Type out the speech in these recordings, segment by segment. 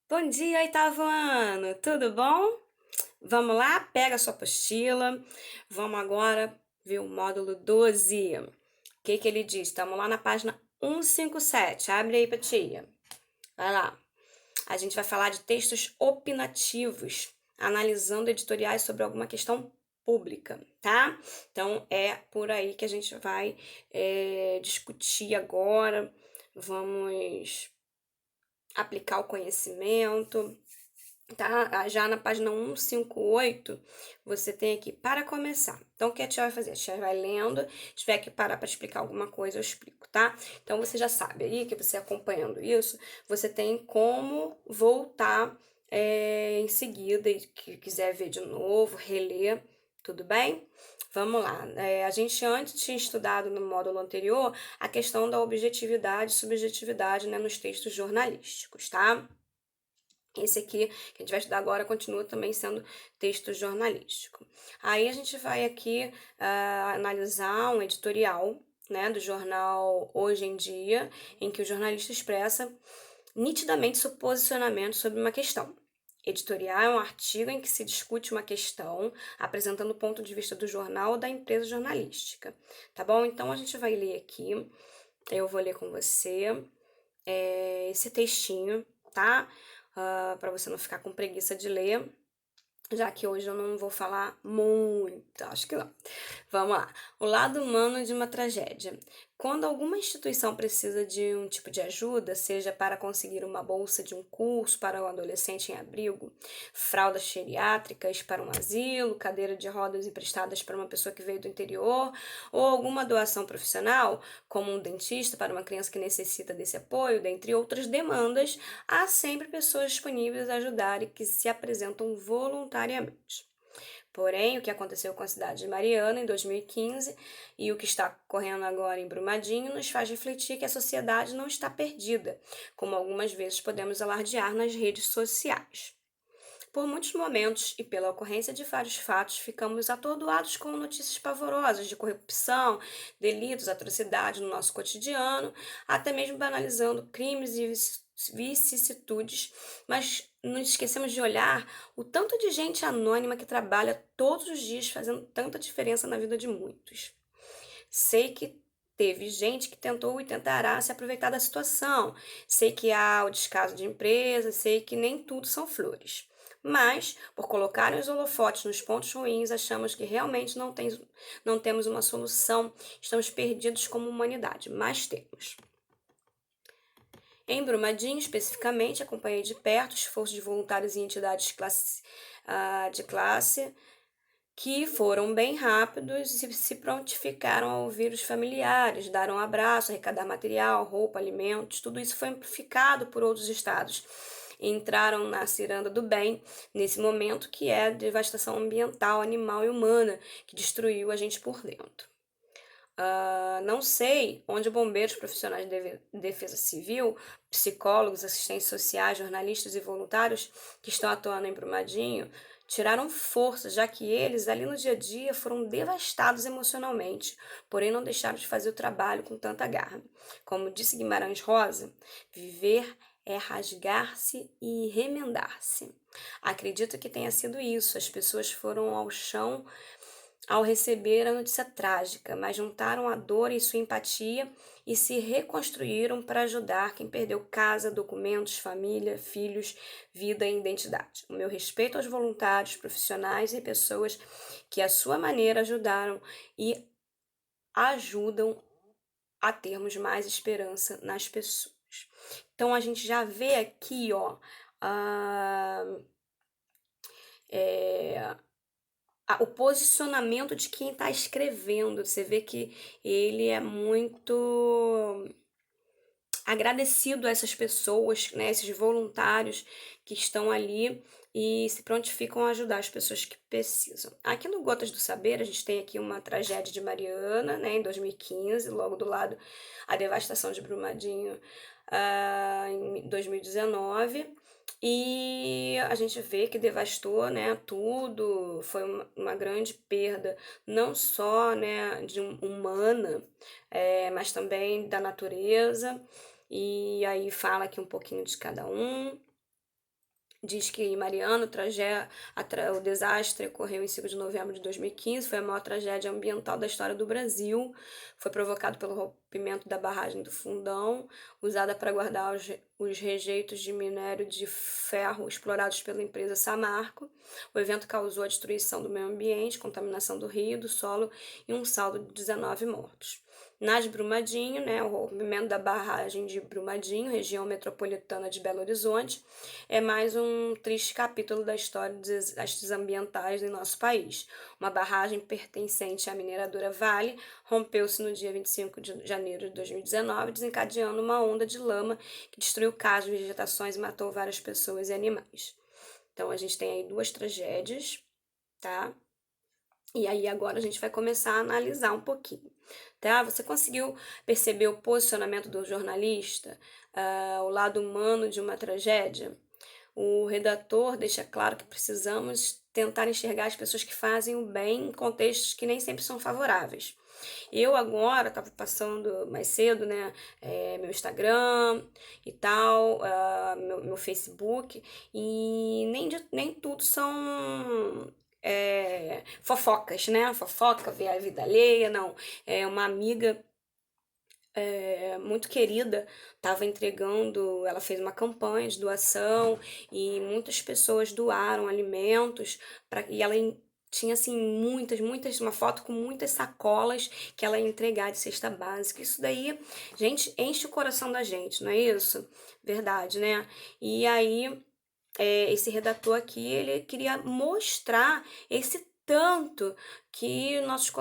Bom dia, oitavo ano, tudo bom? Vamos lá, pega a sua apostila. Vamos agora ver o módulo 12. O que que ele diz? Estamos lá na página 157. Abre aí pra tia. Vai lá. A gente vai falar de textos opinativos, analisando editoriais sobre alguma questão pública, tá? Então é por aí que a gente vai discutir agora. Vamos aplicar o conhecimento. Tá? Já na página 158, você tem aqui para começar. Então, o que a tia vai fazer? A tia vai lendo, se tiver que parar para explicar alguma coisa, eu explico, tá? Então, você já sabe aí que você acompanhando isso, você tem como voltar em seguida e que quiser ver de novo, reler, tudo bem? Vamos lá. A gente antes tinha estudado no módulo anterior a questão da objetividade e subjetividade, né, nos textos jornalísticos, tá? Esse aqui que a gente vai estudar agora continua também sendo texto jornalístico. Aí a gente vai aqui analisar um editorial, né, do jornal Hoje em Dia, em que o jornalista expressa nitidamente seu posicionamento sobre uma questão. Editorial é um artigo em que se discute uma questão, apresentando o ponto de vista do jornal ou da empresa jornalística. Tá bom? Então a gente vai ler aqui, eu vou ler com você esse textinho, tá? Para você não ficar com preguiça de ler, já que hoje eu não vou falar muito, acho que não. Vamos lá. O lado humano de uma tragédia. Quando alguma instituição precisa de um tipo de ajuda, seja para conseguir uma bolsa de um curso para um adolescente em abrigo, fraldas geriátricas para um asilo, cadeira de rodas emprestadas para uma pessoa que veio do interior, ou alguma doação profissional, como um dentista para uma criança que necessita desse apoio, dentre outras demandas, há sempre pessoas disponíveis a ajudar e que se apresentam voluntariamente. Porém, o que aconteceu com a cidade de Mariana em 2015 e o que está ocorrendo agora em Brumadinho nos faz refletir que a sociedade não está perdida, como algumas vezes podemos alardear nas redes sociais. Por muitos momentos e pela ocorrência de vários fatos, ficamos atordoados com notícias pavorosas de corrupção, delitos, atrocidades no nosso cotidiano, até mesmo banalizando crimes e vicissitudes, mas nos esquecemos de olhar o tanto de gente anônima que trabalha todos os dias fazendo tanta diferença na vida de muitos. Sei que teve gente que tentou e tentará se aproveitar da situação. Sei que há o descaso de empresas, sei que nem tudo são flores. Mas, por colocarem os holofotes nos pontos ruins, achamos que realmente não temos uma solução. Estamos perdidos como humanidade, mas temos. Em Brumadinho, especificamente, acompanhei de perto esforços de voluntários e entidades de classe que foram bem rápidos e se prontificaram a ouvir os familiares, dar um abraço, arrecadar material, roupa, alimentos, tudo isso foi amplificado por outros estados. Entraram na ciranda do bem nesse momento que é a devastação ambiental, animal e humana que destruiu a gente por dentro. Não sei onde bombeiros, profissionais de defesa civil, psicólogos, assistentes sociais, jornalistas e voluntários que estão atuando em Brumadinho tiraram força, já que eles, ali no dia a dia, foram devastados emocionalmente, porém não deixaram de fazer o trabalho com tanta garra. Como disse Guimarães Rosa, viver é rasgar-se e remendar-se. Acredito que tenha sido isso. As pessoas foram ao chão ao receber a notícia trágica, mas juntaram a dor e sua empatia e se reconstruíram para ajudar quem perdeu casa, documentos, família, filhos, vida e identidade. O meu respeito aos voluntários, profissionais e pessoas que, à sua maneira, ajudaram e ajudam a termos mais esperança nas pessoas. Então, a gente já vê aqui, ó, é, o posicionamento de quem está escrevendo. Você vê que ele é muito agradecido a essas pessoas, né, esses voluntários que estão ali e se prontificam a ajudar as pessoas que precisam. Aqui no Gotas do Saber, a gente tem aqui uma tragédia de Mariana, né, em 2015, logo do lado a devastação de Brumadinho, em 2019. E a gente vê que devastou, né, tudo, foi uma grande perda, não só, né, humana, mas também da natureza. E aí fala aqui um pouquinho de cada um. diz que em Mariana o desastre ocorreu em 5 de novembro de 2015, foi a maior tragédia ambiental da história do Brasil. Foi provocado pelo rompimento da barragem do Fundão, usada para guardar os rejeitos de minério de ferro explorados pela empresa Samarco. O evento causou a destruição do meio ambiente, contaminação do rio, do solo e um saldo de 19 mortos. Nas Brumadinho, né, o rompimento da barragem de Brumadinho, região metropolitana de Belo Horizonte, é mais um triste capítulo da história dos desastres ambientais em nosso país. Uma barragem pertencente à mineradora Vale rompeu-se no dia 25 de janeiro de 2019, desencadeando uma onda de lama que destruiu casas, vegetações e matou várias pessoas e animais. Então a gente tem aí duas tragédias, tá? E aí agora a gente vai começar a analisar um pouquinho, tá? Você conseguiu perceber o posicionamento do jornalista, o lado humano de uma tragédia? O redator deixa claro que precisamos tentar enxergar as pessoas que fazem o bem em contextos que nem sempre são favoráveis. Eu agora estava passando mais cedo, né, meu Instagram e tal, meu Facebook, e nem tudo são fofocas, né? Fofoca, ver a vida alheia, não. É uma amiga muito querida, estava entregando, ela fez uma campanha de doação e muitas pessoas doaram alimentos e ela tinha assim muitas, uma foto com muitas sacolas que ela ia entregar de cesta básica. Isso daí, gente, enche o coração da gente, não é isso? Verdade, né? E aí esse redator aqui, ele queria mostrar esse tanto que nossos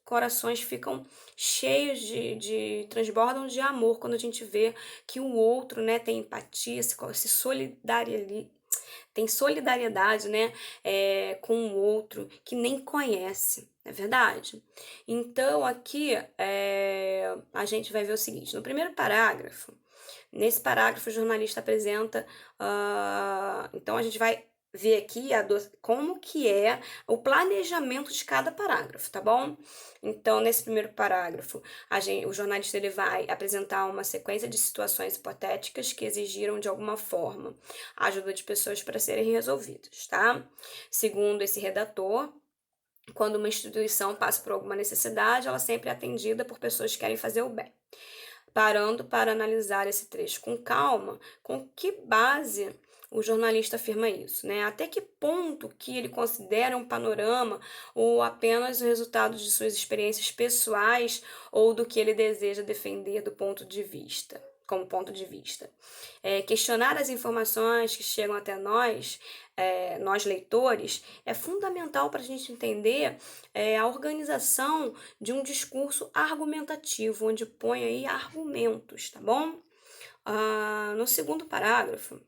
corações ficam cheios transbordam de amor quando a gente vê que o outro, né, tem empatia, tem solidariedade, né, com o outro que nem conhece, não é verdade? Então, aqui, a gente vai ver o seguinte, no primeiro parágrafo, nesse parágrafo, o jornalista apresenta, então a gente vai ver aqui como que é o planejamento de cada parágrafo, tá bom? Então, nesse primeiro parágrafo, o jornalista ele vai apresentar uma sequência de situações hipotéticas que exigiram, de alguma forma, a ajuda de pessoas para serem resolvidas, tá? Segundo esse redator, quando uma instituição passa por alguma necessidade, ela sempre é atendida por pessoas que querem fazer o bem. Parando para analisar esse trecho com calma, com que base o jornalista afirma isso, né? Até que ponto que ele considera um panorama ou apenas o resultado de suas experiências pessoais ou do que ele deseja defender como ponto de vista. Questionar as informações que chegam até nós, nós leitores, é fundamental para a gente entender a organização de um discurso argumentativo, onde põe aí argumentos, tá bom? No segundo parágrafo,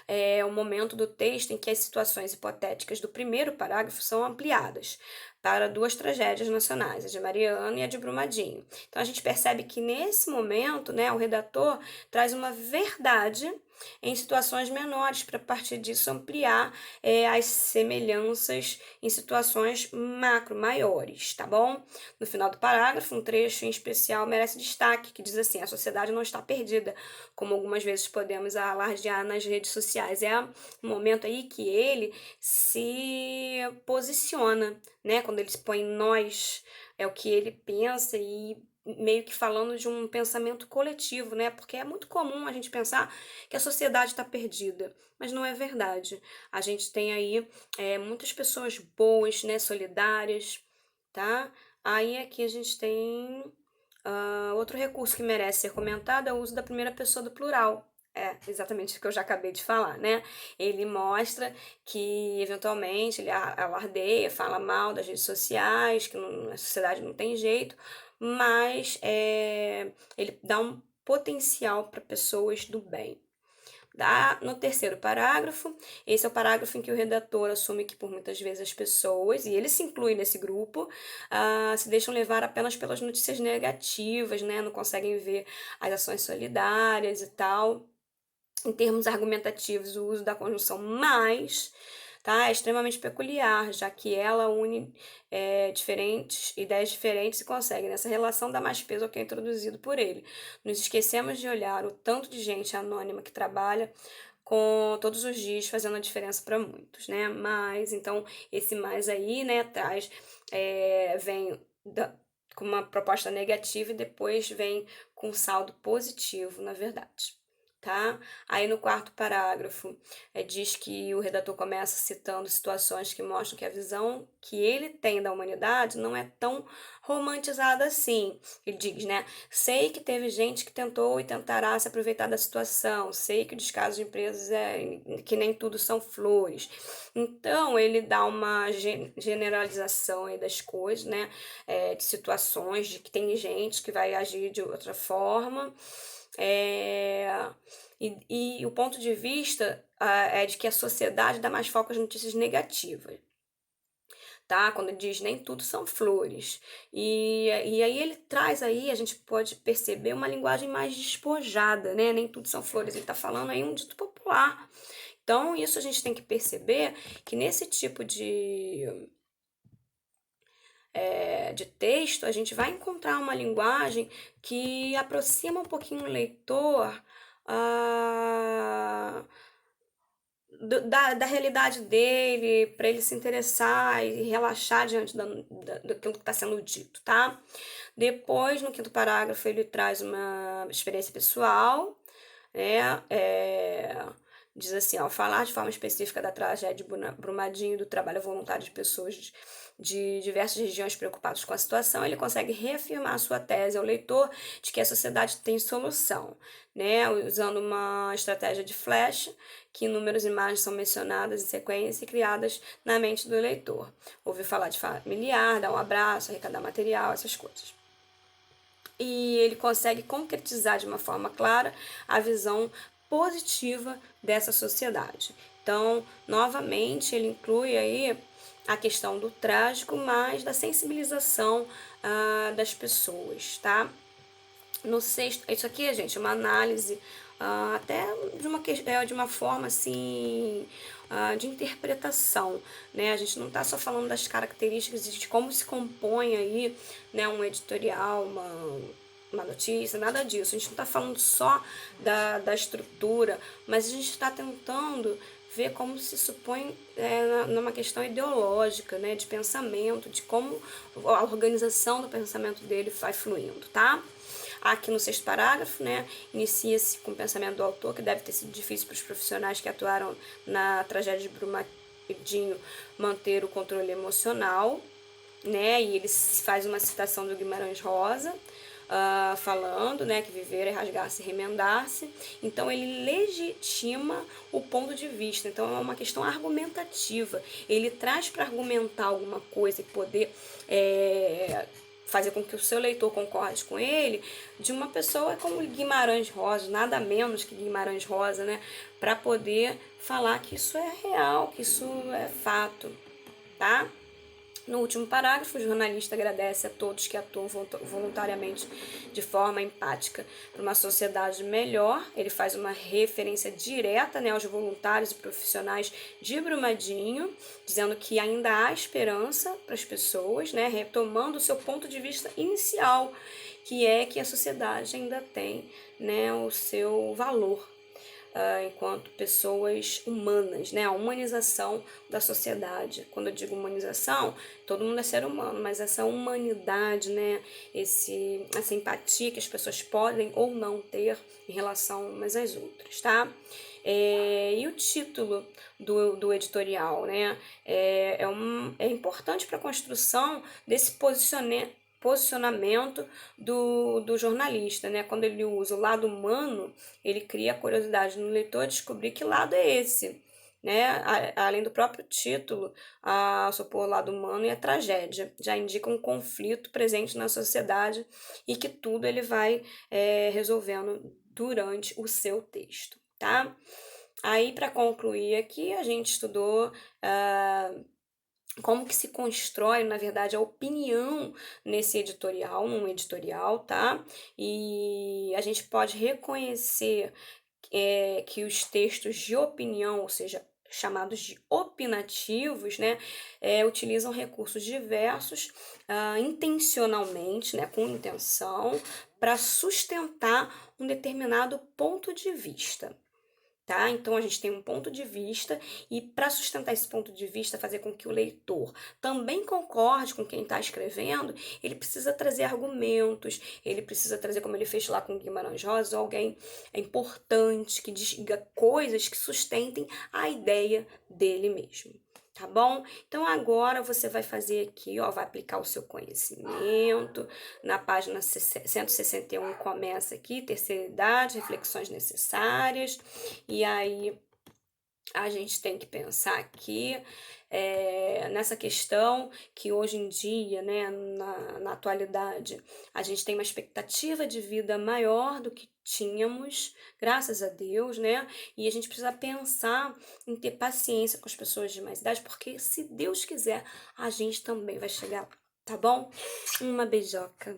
é o momento do texto em que as situações hipotéticas do primeiro parágrafo são ampliadas para duas tragédias nacionais, a de Mariana e a de Brumadinho. Então a gente percebe que nesse momento, né, o redator traz uma verdade em situações menores para a partir disso ampliar as semelhanças em situações maiores, tá bom? No final do parágrafo, um trecho em especial merece destaque, que diz assim: a sociedade não está perdida, como algumas vezes podemos alardear nas redes sociais. É um momento aí que ele se posiciona, né? Quando ele se põe em nós, é o que ele pensa e meio que falando de um pensamento coletivo, né? Porque é muito comum a gente pensar que a sociedade está perdida, mas não é verdade. A gente tem aí muitas pessoas boas, né? Solidárias, tá? Aí aqui a gente tem outro recurso que merece ser comentado é o uso da primeira pessoa do plural. É exatamente o que eu já acabei de falar, né? Ele mostra que, eventualmente, ele alardeia, fala mal das redes sociais, que a sociedade não tem jeito, mas ele dá um potencial para pessoas do bem. No terceiro parágrafo, esse é o parágrafo em que o redator assume que por muitas vezes as pessoas, e ele se inclui nesse grupo, se deixam levar apenas pelas notícias negativas, né? Não conseguem ver as ações solidárias e tal. Em termos argumentativos, o uso da conjunção mais, tá, é extremamente peculiar, já que ela une ideias diferentes e consegue, nessa relação, dar mais peso ao que é introduzido por ele. Nos esquecemos de olhar o tanto de gente anônima que trabalha com todos os dias fazendo a diferença para muitos, né? Mas, então, esse mais aí, né, vem com uma proposta negativa e depois vem com saldo positivo, na verdade. Tá? Aí no quarto parágrafo diz que o redator começa citando situações que mostram que a visão que ele tem da humanidade não é tão romantizada assim. Ele diz, né? Sei que teve gente que tentou e tentará se aproveitar da situação, sei que o descaso de empresas que nem tudo são flores. Então ele dá uma generalização aí das coisas, né? De situações, de que tem gente que vai agir de outra forma. E o ponto de vista é de que a sociedade dá mais foco às notícias negativas, tá? Quando ele diz nem tudo são flores. E aí ele traz aí, a gente pode perceber uma linguagem mais despojada, né? Nem tudo são flores. Ele tá falando aí um dito popular. Então, isso a gente tem que perceber que nesse tipo de texto, a gente vai encontrar uma linguagem que aproxima um pouquinho o leitor ah, da realidade dele, para ele se interessar e relaxar diante daquilo que está sendo dito, tá? Depois, no quinto parágrafo, ele traz uma experiência pessoal, né? Diz assim, ao falar de forma específica da tragédia de Brumadinho e do trabalho voluntário de pessoas de diversas regiões preocupadas com a situação, ele consegue reafirmar sua tese ao leitor de que a sociedade tem solução, né? Usando uma estratégia de flash, que inúmeras imagens são mencionadas em sequência e criadas na mente do leitor. Ouvir falar de familiar, dar um abraço, arrecadar material, essas coisas. E ele consegue concretizar de uma forma clara a visão positiva dessa sociedade. Então, novamente, ele inclui aí a questão do trágico, mas da sensibilização das pessoas, tá? No sexto, isso aqui, gente, é uma análise até de uma forma assim de interpretação, né? A gente não está só falando das características de como se compõe aí, né, um editorial, uma notícia, nada disso. A gente não está falando só da estrutura, mas a gente está tentando ver como se supõe numa questão ideológica, né, de pensamento, de como a organização do pensamento dele vai fluindo, tá? Aqui no sexto parágrafo, né, inicia-se com o pensamento do autor, que deve ter sido difícil para os profissionais que atuaram na tragédia de Brumadinho manter o controle emocional, né, e ele faz uma citação do Guimarães Rosa, falando, né, que viver é rasgar-se e remendar-se. Então ele legitima o ponto de vista. Então é uma questão argumentativa. Ele traz para argumentar alguma coisa e poder fazer com que o seu leitor concorde com ele, de uma pessoa como Guimarães Rosa, nada menos que Guimarães Rosa, né, para poder falar que isso é real, que isso é fato, tá? No último parágrafo, o jornalista agradece a todos que atuam voluntariamente de forma empática para uma sociedade melhor. Ele faz uma referência direta, né, aos voluntários e profissionais de Brumadinho, dizendo que ainda há esperança para as pessoas, né, retomando o seu ponto de vista inicial, que é que a sociedade ainda tem, né, o seu valor enquanto pessoas humanas, né? A humanização da sociedade. Quando eu digo humanização, todo mundo é ser humano, mas essa humanidade, né? Essa empatia que as pessoas podem ou não ter em relação umas às outras, tá? E o título do editorial, né? É importante para a construção desse posicionamento do jornalista, né? Quando ele usa o lado humano, ele cria a curiosidade no leitor descobrir que lado é esse, né? Além do próprio título, supor o lado humano e a tragédia, já indica um conflito presente na sociedade e que tudo ele vai resolvendo durante o seu texto, tá? Aí, para concluir aqui, a gente estudou como que se constrói, na verdade, a opinião nesse editorial, num editorial, tá? E a gente pode reconhecer que os textos de opinião, ou seja, chamados de opinativos, né, utilizam recursos diversos, intencionalmente, né, com intenção, para sustentar um determinado ponto de vista. tá? Então a gente tem um ponto de vista e para sustentar esse ponto de vista, fazer com que o leitor também concorde com quem está escrevendo, ele precisa trazer argumentos, ele precisa trazer, como ele fez lá com Guimarães Rosa, alguém importante que diga coisas que sustentem a ideia dele mesmo. Tá bom? Então agora você vai fazer aqui, ó, vai aplicar o seu conhecimento. Na página 161 começa aqui, terceira idade, reflexões necessárias. E aí a gente tem que pensar aqui nessa questão que hoje em dia, né, na atualidade, a gente tem uma expectativa de vida maior do que tínhamos, graças a Deus, né? E a gente precisa pensar em ter paciência com as pessoas de mais idade, porque se Deus quiser, a gente também vai chegar lá, tá bom? Uma beijoca.